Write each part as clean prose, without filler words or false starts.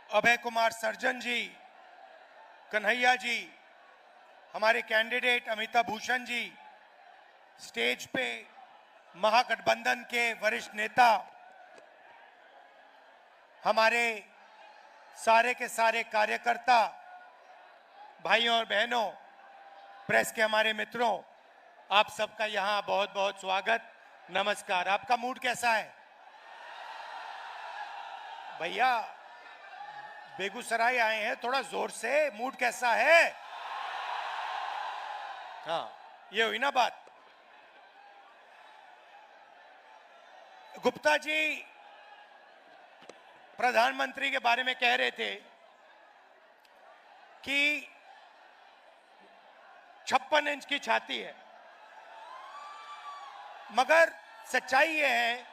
Abhay Kumar surgeon जी, कन्हैया जी, हमारे candidate Amitabh Bhushan ji, stage पे महागठबंधन के वरिष्ठ नेता, हमारे सारे के सारे कार्यकर्ता, भाइयों और बहनों, प्रेस के हमारे मित्रों, आप सबका यहां बहुत बहुत स्वागत, नमस्कार। आपका मूड कैसा है? भैया बेगूसराय आए हैं, थोड़ा जोर से, मूड कैसा है? हाँ, ये हुई ना बात। गुप्ता जी प्रधानमंत्री के बारे में कह रहे थे कि 56 इंच की छाती है, मगर सच्चाई ये है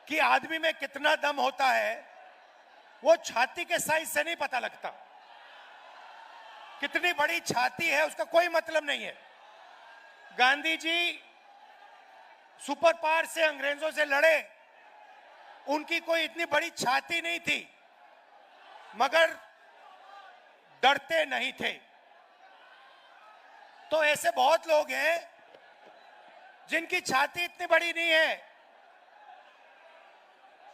कि आदमी में कितना दम होता है वो छाती के साइज से नहीं पता लगता। कितनी बड़ी छाती है उसका कोई मतलब नहीं है। गांधी जी सुपर पावर से अंग्रेजों से लड़े, उनकी कोई इतनी बड़ी छाती नहीं थी, मगर डरते नहीं थे। तो ऐसे बहुत लोग हैं जिनकी छाती इतनी बड़ी नहीं है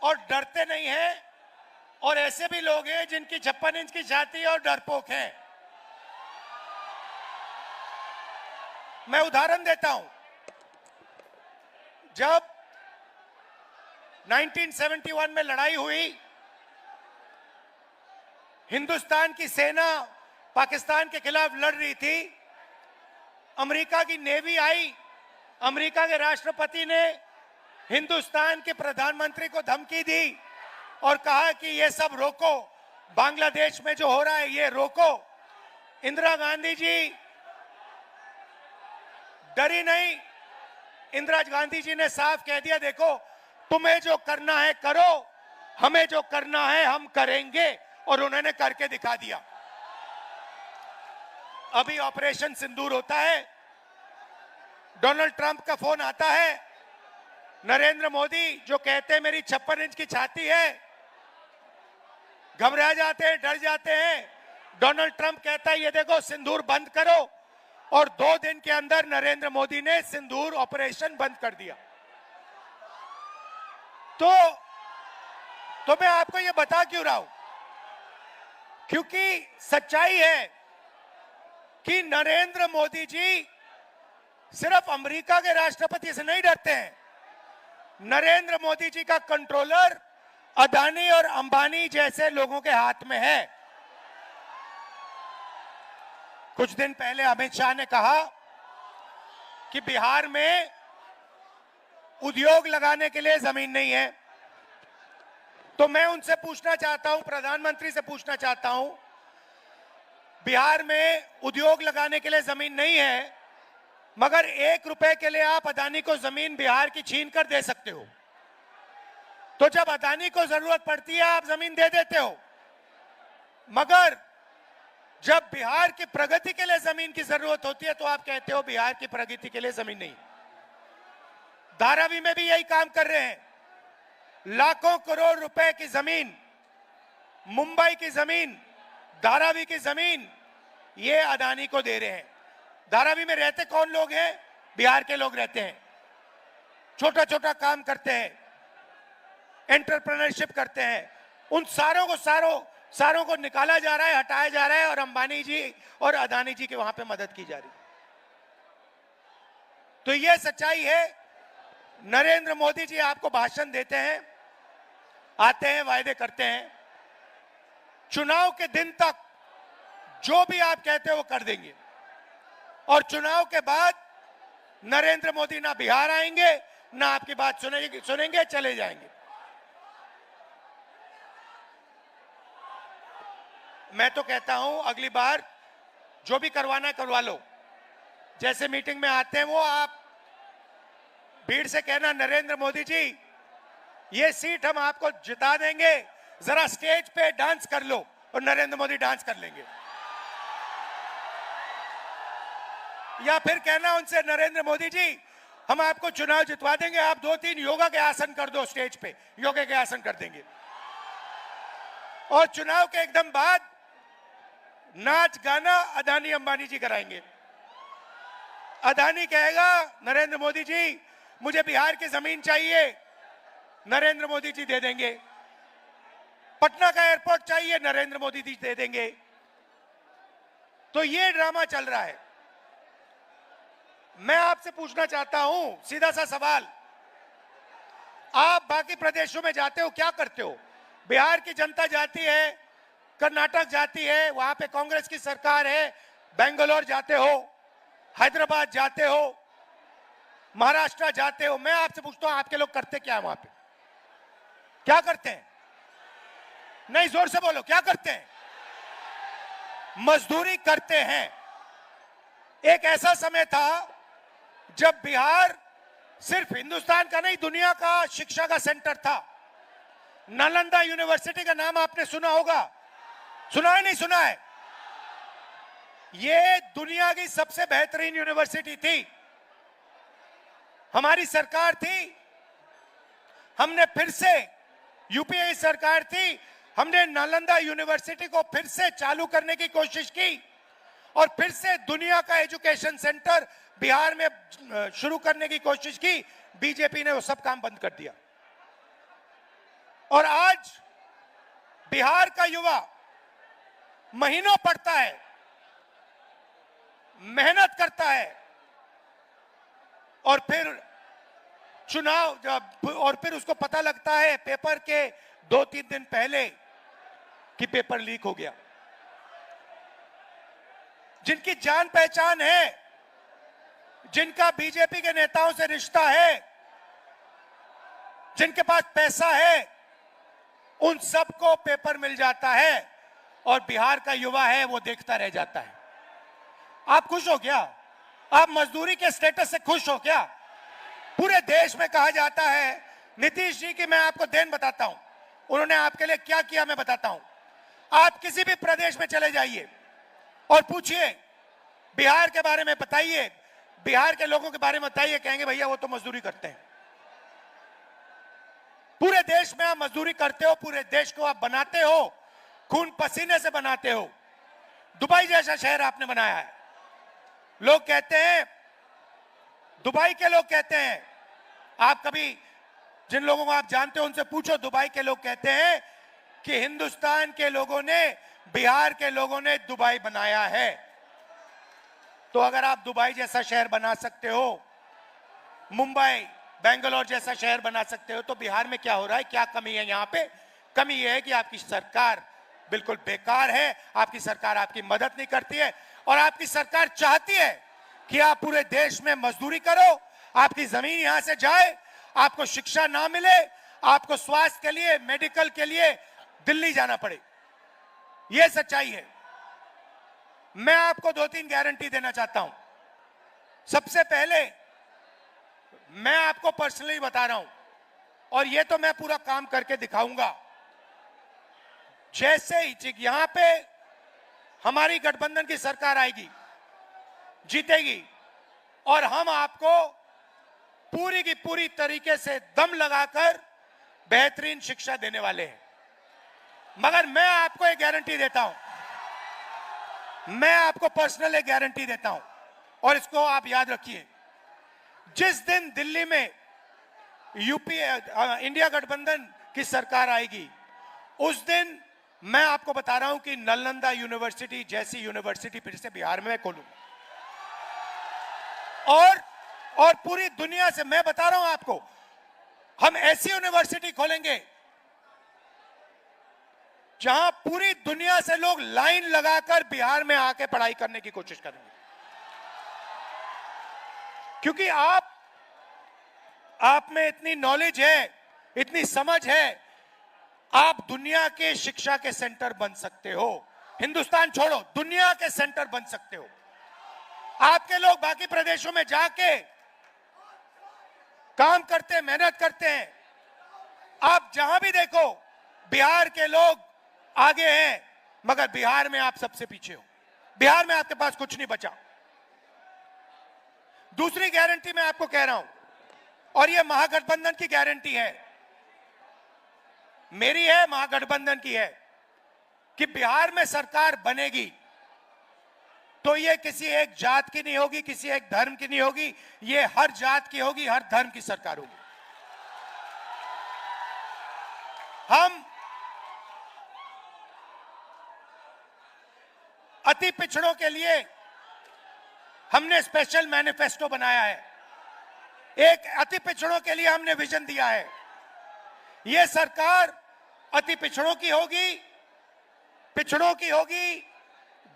और डरते नहीं हैं, और ऐसे भी लोग हैं जिनकी 56 इंच की छाती है और डरपोक हैं। मैं उदाहरण देता हूं। जब 1971 में लड़ाई हुई, हिंदुस्तान की सेना पाकिस्तान के खिलाफ लड़ रही थी, अमेरिका की नेवी आई, अमेरिका के राष्ट्रपति ने हिंदुस्तान के प्रधानमंत्री को धमकी दी और कहा कि ये सब रोको, बांग्लादेश में जो हो रहा है ये रोको। इंदिरा गांधी जी डरी नहीं। इंदिरा गांधी जी ने साफ कह दिया, देखो तुम्हें जो करना है करो, हमें जो करना है हम करेंगे, और उन्होंने करके दिखा दिया। अभी ऑपरेशन सिंदूर होता है, डोनाल्ड ट्रंप का फोन आता है, नरेंद्र मोदी जो कहते हैं मेरी 56 इंच की छाती है, घबरा जाते हैं, डर जाते हैं। डोनाल्ड ट्रंप कहता है ये देखो सिंदूर बंद करो, और 2 दिन के अंदर नरेंद्र मोदी ने सिंदूर ऑपरेशन बंद कर दिया। तो मैं आपको ये बता क्यों रहा हूं? क्योंकि सच्चाई है कि नरेंद्र मोदी जी सिर्फ अमेरिका के राष्ट्रपति से नहीं डरते हैं। नरेंद्र मोदी जी का कंट्रोलर अदानी और अंबानी जैसे लोगों के हाथ में है। कुछ दिन पहले अमित शाह ने कहा कि बिहार में उद्योग लगाने के लिए जमीन नहीं है। तो मैं उनसे पूछना चाहता हूं, प्रधानमंत्री से पूछना चाहता हूं, बिहार में उद्योग लगाने के लिए जमीन नहीं है, मगर 1 रुपए के लिए आप अदानी को जमीन बिहार की छीन कर दे सकते हो। तो जब अदानी को जरूरत पड़ती है आप जमीन दे देते हो, मगर जब बिहार की प्रगति के लिए जमीन की जरूरत होती है तो आप कहते हो बिहार की प्रगति के लिए जमीन नहीं। धारावी में भी यही काम कर रहे हैं। लाखों करोड़ रुपए की जमीन, मुंबई की जमीन, धारावी की जमीन, ये अदानी को दे रहे हैं। धारावी में रहते कौन लोग हैं? बिहार के लोग रहते हैं, छोटा छोटा काम करते हैं, एंटरप्रेन्योरशिप करते हैं। उन सारों को निकाला जा रहा है, हटाया जा रहा है, और अंबानी जी और अदानी जी के वहां पे मदद की जा रही है। तो यह सच्चाई है। नरेंद्र मोदी जी आपको भाषण देते हैं, आते हैं, वायदे करते हैं, चुनाव के दिन तक जो भी आप कहते हो वो कर देंगे, और चुनाव के बाद नरेंद्र मोदी ना बिहार आएंगे, ना आपकी बात सुनेंगे, चले जाएंगे। मैं तो कहता हूं अगली बार जो भी करवाना है करवा लो। जैसे मीटिंग में आते हैं वो आप भीड़ से कहना, नरेंद्र मोदी जी ये सीट हम आपको जिता देंगे, जरा स्टेज पे डांस कर लो, और नरेंद्र मोदी डांस कर लेंगे। या फिर कहना उनसे, नरेंद्र मोदी जी हम आपको चुनाव जितवा देंगे, आप 2-3 योगा के आसन कर दो स्टेज पे, योगा के आसन कर देंगे। और चुनाव के एकदम बाद नाच गाना अदानी अंबानी जी कराएंगे। अदानी कहेगा नरेंद्र मोदी जी मुझे बिहार की जमीन चाहिए, नरेंद्र मोदी जी दे देंगे। पटना का एयरपोर्ट चाहिए, नरेंद्र मोदी जी दे देंगे। तो ये ड्रामा चल रहा है। मैं आपसे पूछना चाहता हूं सीधा सा सवाल, आप बाकी प्रदेशों में जाते हो, क्या करते हो? बिहार की जनता जाती है, कर्नाटक जाती है, वहां पे कांग्रेस की सरकार है, बेंगलोर जाते हो, हैदराबाद जाते हो, महाराष्ट्र जाते हो। मैं आपसे पूछता हूं आपके लोग करते क्या है वहां पे? क्या करते हैं? नहीं, जोर से बोलो, क्या करते हैं? मजदूरी करते हैं। एक ऐसा समय था जब बिहार सिर्फ हिंदुस्तान का नहीं दुनिया का शिक्षा का सेंटर था। नालंदा यूनिवर्सिटी का नाम आपने सुना होगा, सुना है नहीं सुना है? ये दुनिया की सबसे बेहतरीन यूनिवर्सिटी थी। हमारी सरकार थी, हमने फिर से, यूपीए की सरकार थी, हमने नालंदा यूनिवर्सिटी को फिर से चालू करने की कोशिश की और फिर से दुनिया का एजुकेशन सेंटर बिहार में शुरू करने की कोशिश की। बीजेपी ने वो सब काम बंद कर दिया और आज बिहार का युवा महीनों पढ़ता है, मेहनत करता है और फिर चुनाव जब, और फिर उसको पता लगता है पेपर के 2-3 दिन पहले कि पेपर लीक हो गया। जिनकी जान पहचान है, जिनका बीजेपी के नेताओं से रिश्ता है, जिनके पास पैसा है, उन सबको पेपर मिल जाता है और बिहार का युवा है वो देखता रह जाता है। आप खुश हो क्या? आप मजदूरी के स्टेटस से खुश हो क्या? पूरे देश में कहा जाता है, नीतीश जी की मैं आपको देन बताता हूं, उन्होंने आपके लिए क्या किया मैं बताता हूं। आप किसी भी प्रदेश में चले जाइए और पूछिए बिहार के बारे में बताइए, बिहार के लोगों के बारे में बताइए, कहेंगे भैया वो तो मजदूरी करते हैं। पूरे देश में आप मजदूरी करते हो, पूरे देश को आप बनाते हो, खून पसीने से बनाते हो। दुबई जैसा शहर आपने बनाया है। लोग कहते हैं, दुबई के लोग कहते हैं, आप कभी जिन लोगों को आप जानते हो उनसे पूछो, दुबई के लोग कहते हैं कि हिंदुस्तान के लोगों ने, बिहार के लोगों ने दुबई बनाया है। तो अगर आप दुबई जैसा शहर बना सकते हो, मुंबई, बेंगलोर जैसा शहर बना सकते हो, तो बिहार में क्या हो रहा है? क्या कमी है यहां पे? कमी यह है कि आपकी सरकार बिल्कुल बेकार है, आपकी सरकार आपकी मदद नहीं करती है और आपकी सरकार चाहती है कि आप पूरे देश में मजदूरी करो, आपकी जमीन यहां से जाए, आपको शिक्षा ना मिले, आपको स्वास्थ्य के लिए, मेडिकल के लिए दिल्ली जाना पड़े। यह सच्चाई है। मैं आपको 2-3 गारंटी देना चाहता हूं। सबसे पहले मैं आपको पर्सनली बता रहा हूं और यह तो मैं पूरा काम करके दिखाऊंगा। जैसे ही यहां पे हमारी गठबंधन की सरकार आएगी, जीतेगी, और हम आपको पूरी की पूरी तरीके से दम लगाकर बेहतरीन शिक्षा देने वाले हैं। मगर मैं आपको एक गारंटी देता हूं, मैं आपको पर्सनल एक गारंटी देता हूं और इसको आप याद रखिए। जिस दिन दिल्ली में यूपीए इंडिया गठबंधन की सरकार आएगी, उस दिन मैं आपको बता रहा हूं कि नालंदा यूनिवर्सिटी जैसी यूनिवर्सिटी फिर से बिहार में खोलूंगा। और पूरी दुनिया से मैं बता रहा हूं आपको, हम ऐसी यूनिवर्सिटी खोलेंगे जहां पूरी दुनिया से लोग लाइन लगाकर बिहार में आके पढ़ाई करने की कोशिश करेंगे। क्योंकि आप में इतनी नॉलेज है, इतनी समझ है, आप दुनिया के शिक्षा के सेंटर बन सकते हो। हिंदुस्तान छोड़ो, दुनिया के सेंटर बन सकते हो। आपके लोग बाकी प्रदेशों में जाके काम करते हैं, मेहनत करते हैं। आप जहां भी देखो बिहार के लोग आगे हैं, मगर बिहार में आप सबसे पीछे हो। बिहार में आपके पास कुछ नहीं बचा। दूसरी गारंटी मैं आपको कह रहा हूं, और यह महागठबंधन की गारंटी है, मेरी है, महागठबंधन की है। कि बिहार में सरकार बनेगी तो ये किसी एक जात की नहीं होगी, किसी एक धर्म की नहीं होगी, ये हर जात की होगी, हर धर्म की सरकार होगी। हम अति पिछड़ों के लिए हमने स्पेशल मैनिफेस्टो बनाया है। एक अति पिछड़ों के लिए हमने विजन दिया है। यह सरकार अति पिछड़ों की होगी, पिछड़ों की होगी,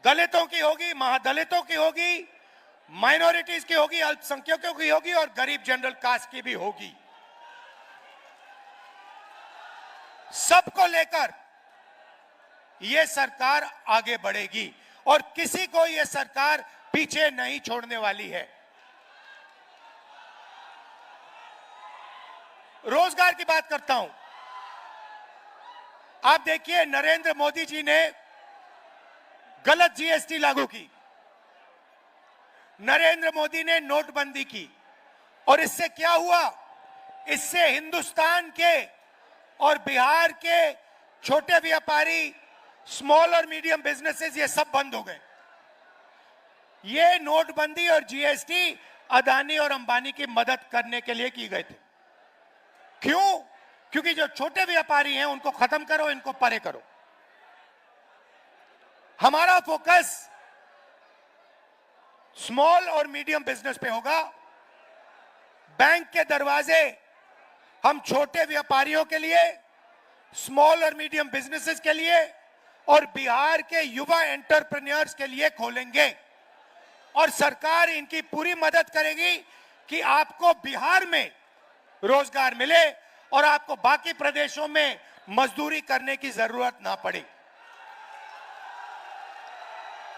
दलितों की होगी, महादलितों की होगी, माइनॉरिटीज की होगी, अल्पसंख्यकों की होगी और गरीब जनरल कास्ट की भी होगी। सबको लेकर यह सरकार आगे बढ़ेगी और किसी को यह सरकार पीछे नहीं छोड़ने वाली है। रोजगार की बात करता हूं। आप देखिए, नरेंद्र मोदी जी ने गलत जीएसटी लागू की, नरेंद्र मोदी ने नोटबंदी की और इससे क्या हुआ? इससे हिंदुस्तान के और बिहार के छोटे व्यापारी, स्मॉल और मीडियम बिजनेसेस, ये सब बंद हो गए। ये नोटबंदी और जीएसटी अदानी और अंबानी की मदद करने के लिए की गए थे। क्यों? क्योंकि जो छोटे व्यापारी हैं उनको खत्म करो, इनको परे करो। हमारा फोकस स्मॉल और मीडियम बिजनेस पे होगा। बैंक के दरवाजे हम छोटे व्यापारियों के लिए, स्मॉल और मीडियम बिजनेसेस के लिए और बिहार के युवा एंटरप्रेन्योर्स के लिए खोलेंगे और सरकार इनकी पूरी मदद करेगी कि आपको बिहार में रोजगार मिले और आपको बाकी प्रदेशों में मजदूरी करने की जरूरत ना पड़े।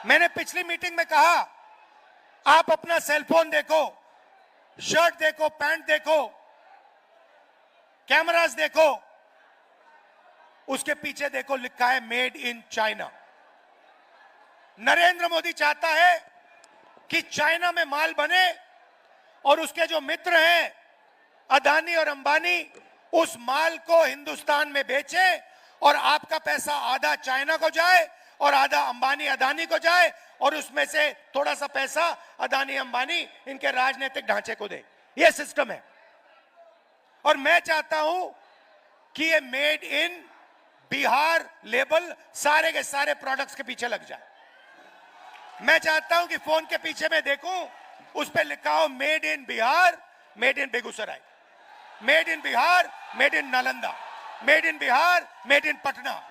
मैंने पिछली मीटिंग में कहा, आप अपना सेलफोन देखो, शर्ट देखो, पैंट देखो, कैमरास देखो, उसके पीछे देखो लिखा है made in China. Narendra Modi चाहता है कि चाइना में माल बने और उसके जो मित्र हैं अदानी और अंबानी उस माल को हिंदुस्तान में बेचे और आपका पैसा आधा चाइना को जाए और आधा अंबानी अदानी को जाए और उसमें से थोड़ा सा पैसा अदानी अंबानी इनके राजनीतिक ढांचे को दे। यह सिस्टम है और मैं चाहता हूं कि ये मेड इन बिहार लेबल सारे के सारे प्रोडक्ट्स के पीछे लग जाए। मैं चाहता हूं कि फोन के पीछे मैं देखूं, उस पर लिखा हो made in Bihar, made in Begusarai, made in Bihar, made in Nalanda, made in Bihar, made in Patna.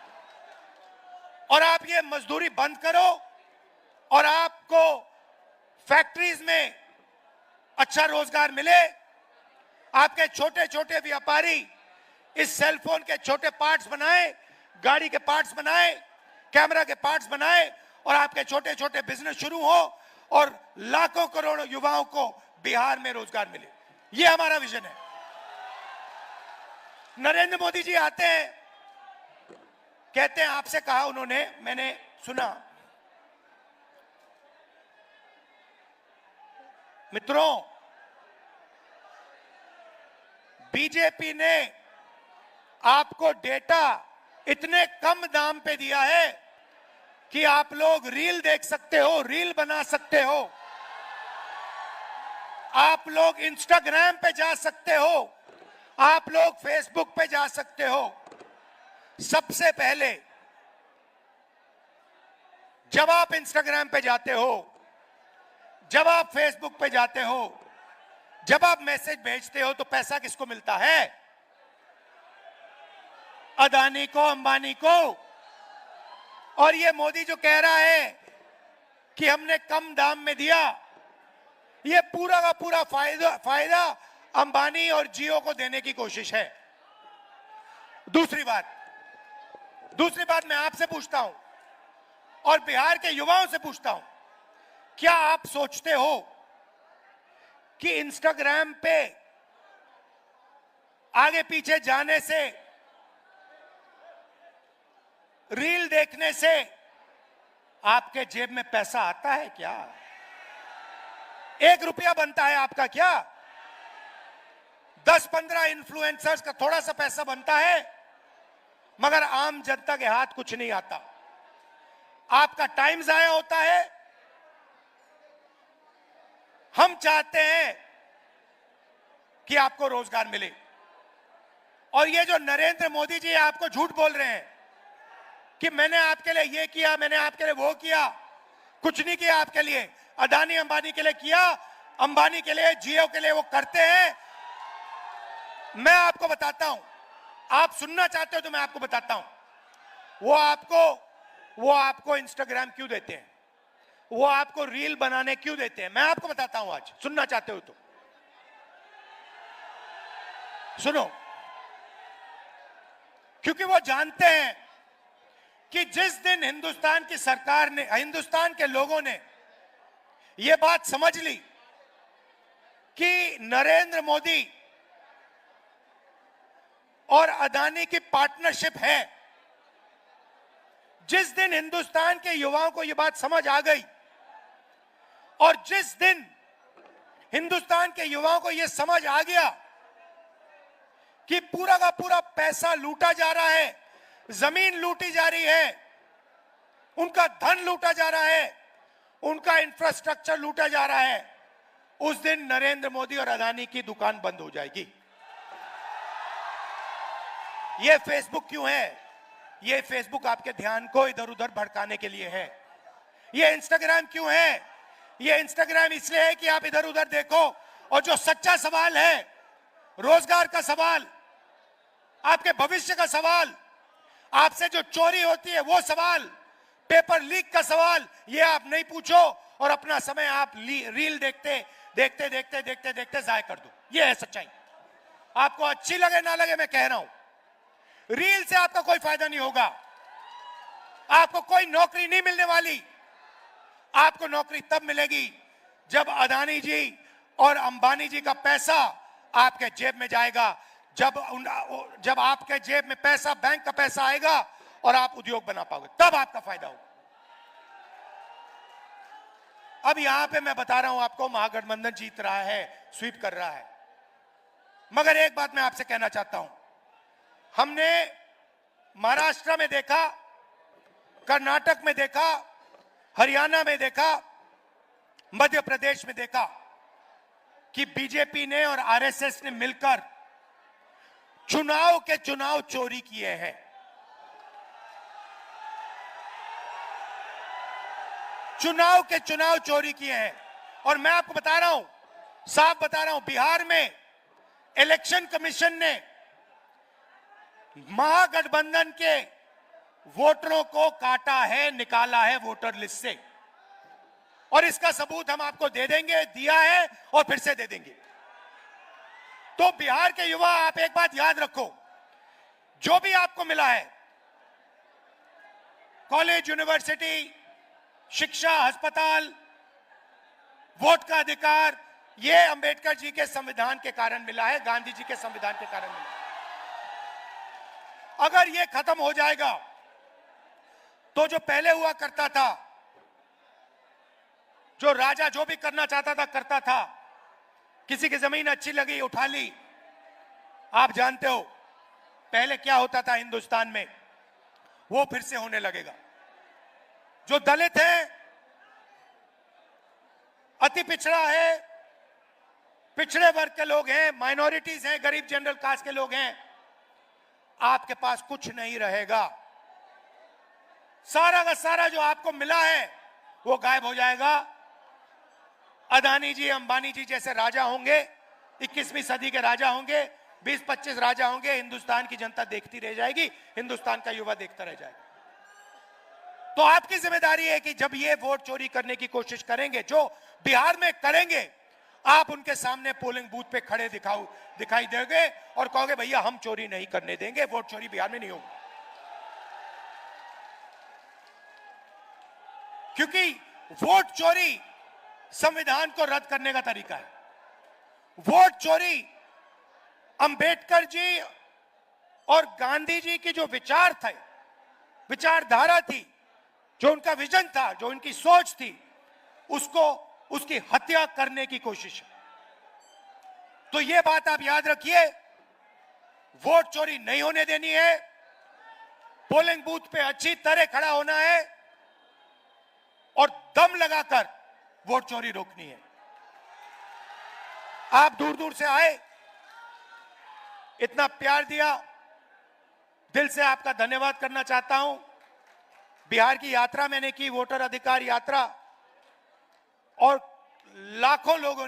और आप ये मजदूरी बंद करो और आपको फैक्ट्रीज में अच्छा रोजगार मिले। आपके छोटे छोटे व्यापारी इस सेलफोन के छोटे पार्ट्स बनाए, गाड़ी के पार्ट्स बनाए, कैमरा के पार्ट्स बनाए और आपके छोटे छोटे बिजनेस शुरू हो और लाखों करोड़ों युवाओं को बिहार में रोजगार मिले। यह हमारा विजन है। नरेंद्र मोदी जी आते हैं, कहते हैं, आपसे कहा उन्होंने, मैंने सुना, मित्रों, बीजेपी ने आपको डेटा इतने कम दाम पे दिया है कि आप लोग रील देख सकते हो, रील बना सकते हो, आप लोग इंस्टाग्राम पे जा सकते हो, आप लोग फेसबुक पे जा सकते हो। सबसे पहले जब आप इंस्टाग्राम पे जाते हो, जब आप फेसबुक पे जाते हो, जब आप मैसेज भेजते हो तो पैसा किसको मिलता है? अदानी को, अंबानी को। और ये मोदी जो कह रहा है कि हमने कम दाम में दिया, ये पूरा का पूरा फायदा अंबानी और जियो को देने की कोशिश है। दूसरी बात मैं आपसे पूछता हूं और बिहार के युवाओं से पूछता हूं, क्या आप सोचते हो कि इंस्टाग्राम पे आगे पीछे जाने से, रील देखने से आपके जेब में पैसा आता है क्या? 1 रुपया बनता है आपका क्या? 10-15 इन्फ्लुएंसर्स का थोड़ा सा पैसा बनता है, मगर आम जनता के हाथ कुछ नहीं आता। आपका टाइम जाया होता है। हम चाहते हैं कि आपको रोजगार मिले। और ये जो नरेंद्र मोदी जी आपको झूठ बोल रहे हैं कि मैंने आपके लिए ये किया, मैंने आपके लिए वो किया, कुछ नहीं किया आपके लिए। अदानी अंबानी के लिए किया, अंबानी के लिए, जियो के लिए वो करते हैं। मैं आपको बताता हूं, आप सुनना चाहते हो तो मैं आपको बताता हूं। वो आपको इंस्टाग्राम क्यों देते हैं, वो आपको रील बनाने क्यों देते हैं, मैं आपको बताता हूं। आज सुनना चाहते हो तो सुनो। क्योंकि वो जानते हैं कि जिस दिन हिंदुस्तान की सरकार ने, हिंदुस्तान के लोगों ने यह बात समझ ली कि नरेंद्र मोदी और अदानी की पार्टनरशिप है, जिस दिन हिंदुस्तान के युवाओं को यह बात समझ आ गई और जिस दिन हिंदुस्तान के युवाओं को यह समझ आ गया कि पूरा का पूरा पैसा लूटा जा रहा है, जमीन लूटी जा रही है, उनका धन लूटा जा रहा है, उनका इंफ्रास्ट्रक्चर लूटा जा रहा है, उस दिन नरेंद्र मोदी और अदानी की दुकान बंद हो जाएगी। यह फेसबुक क्यों है? यह फेसबुक आपके ध्यान को इधर उधर भड़काने के लिए है। यह इंस्टाग्राम क्यों है? यह इंस्टाग्राम इसलिए है कि आप इधर उधर देखो और जो सच्चा सवाल है, रोजगार का सवाल, आपके भविष्य का सवाल, आपसे जो चोरी होती है वो सवाल, पेपर लीक का सवाल, ये आप नहीं पूछो और अपना समय आप रील देखते देखते देखते देखते देखते जाया कर दो। ये है सच्चाई। आपको अच्छी लगे ना लगे, मैं कह रहा हूं, रील से आपका कोई फायदा नहीं होगा। आपको कोई नौकरी नहीं मिलने वाली। आपको नौकरी तब मिलेगी जब अदानी जी और अंबानी जी का पैसा आपके जेब में जाएगा, जब आपके जेब में पैसा, बैंक का पैसा आएगा और आप उद्योग बना पाओगे, तब आपका फायदा होगा। अब यहां पे मैं बता रहा हूं आपको, महागठबंधन जीत रहा है, स्वीप कर रहा है, मगर एक बात मैं आपसे कहना चाहता हूं। हमने महाराष्ट्र में देखा, कर्नाटक में देखा, हरियाणा में देखा, मध्य प्रदेश में देखा कि बीजेपी ने और आरएसएस ने मिलकर चुनाव के चुनाव चोरी किए हैं। चुनाव के चुनाव चोरी किए हैं। और मैं आपको बता रहा हूं, साफ बता रहा हूं, बिहार में इलेक्शन कमीशन ने महागठबंधन के वोटरों को काटा है, निकाला है वोटर लिस्ट से, और इसका सबूत हम आपको दे देंगे, दिया है और फिर से दे देंगे। तो बिहार के युवा, आप एक बात याद रखो, जो भी आपको मिला है, कॉलेज, यूनिवर्सिटी, शिक्षा, अस्पताल, वोट का अधिकार, यह अंबेडकर जी के संविधान के कारण मिला है, गांधी जी के संविधान के कारण मिला है। अगर यह खत्म हो जाएगा तो जो पहले हुआ करता था, जो राजा जो भी करना चाहता था करता था, किसी की जमीन अच्छी लगी उठा ली। आप जानते हो पहले क्या होता था हिंदुस्तान में, वो फिर से होने लगेगा। जो दलित है, अति पिछड़ा है, पिछड़े वर्ग के लोग हैं, माइनॉरिटीज हैं, गरीब जनरल कास्ट के लोग हैं, आपके पास कुछ नहीं रहेगा। सारा का सारा जो आपको मिला है वो गायब हो जाएगा। अदानी जी, अंबानी जी जैसे राजा होंगे, 21वीं सदी के राजा होंगे, 20-25 राजा होंगे, हिंदुस्तान की जनता देखती रह जाएगी, हिंदुस्तान का युवा देखता रह जाएगा। तो आपकी जिम्मेदारी है कि जब ये वोट चोरी करने की कोशिश करेंगे, जो बिहार में करेंगे, आप उनके सामने पोलिंग बूथ पे खड़े दिखाई देंगे और कहोगे भैया हम चोरी नहीं करने देंगे, वोट चोरी बिहार में नहीं होगी। क्योंकि वोट चोरी संविधान को रद्द करने का तरीका है। वोट चोरी अंबेडकर जी और गांधी जी की जो विचार थे, विचारधारा थी, जो उनका विजन था, जो उनकी सोच थी, उसकी हत्या करने की कोशिश है। तो यह बात आप याद रखिए, वोट चोरी नहीं होने देनी है, पोलिंग बूथ पे अच्छी तरह खड़ा होना है, और दम लगाकर वोट चोरी रोकनी है। आप दूर दूर से आए, इतना प्यार दिया, दिल से आपका धन्यवाद करना चाहता हूं। बिहार की यात्रा मैंने की, वोटर अधिकार यात्रा, और लाखों लोगों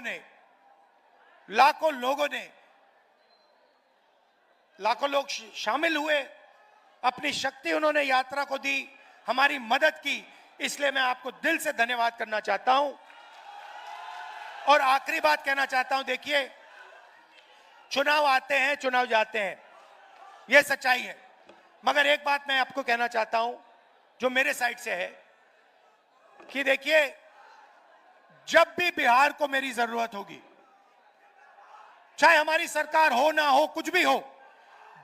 लोग शामिल हुए, अपनी शक्ति उन्होंने यात्रा को दी, हमारी मदद की, इसलिए मैं आपको दिल से धन्यवाद करना चाहता हूं। और आखिरी बात कहना चाहता हूं, देखिए चुनाव आते हैं, चुनाव जाते हैं, यह सच्चाई है, मगर एक बात मैं आपको कहना चाहता हूं जो मेरे साइड से है कि देखिए, जब भी बिहार को मेरी जरूरत होगी, चाहे हमारी सरकार हो ना हो, कुछ भी हो,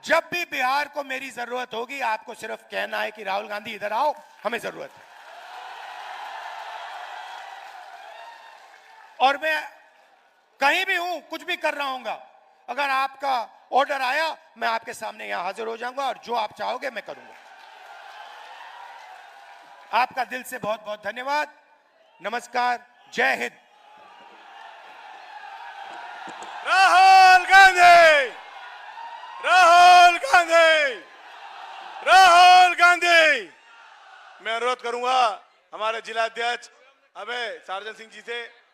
जब भी बिहार को मेरी जरूरत होगी, आपको सिर्फ कहना है कि राहुल गांधी इधर आओ, हमें जरूरत है। और मैं कहीं भी हूं, कुछ भी कर रहा हूंगा, अगर आपका ऑर्डर आया, मैं आपके सामने यहां हाजिर हो जाऊंगा और जो आप चाहोगे मैं करूंगा। आपका दिल से बहुत बहुत धन्यवाद। नमस्कार, जय हिंद। राहुल गांधी, राहुल गांधी, राहुल गांधी। मैं अनुरोध करूंगा हमारे जिला अध्यक्ष अभय सार्जन सिंह जी से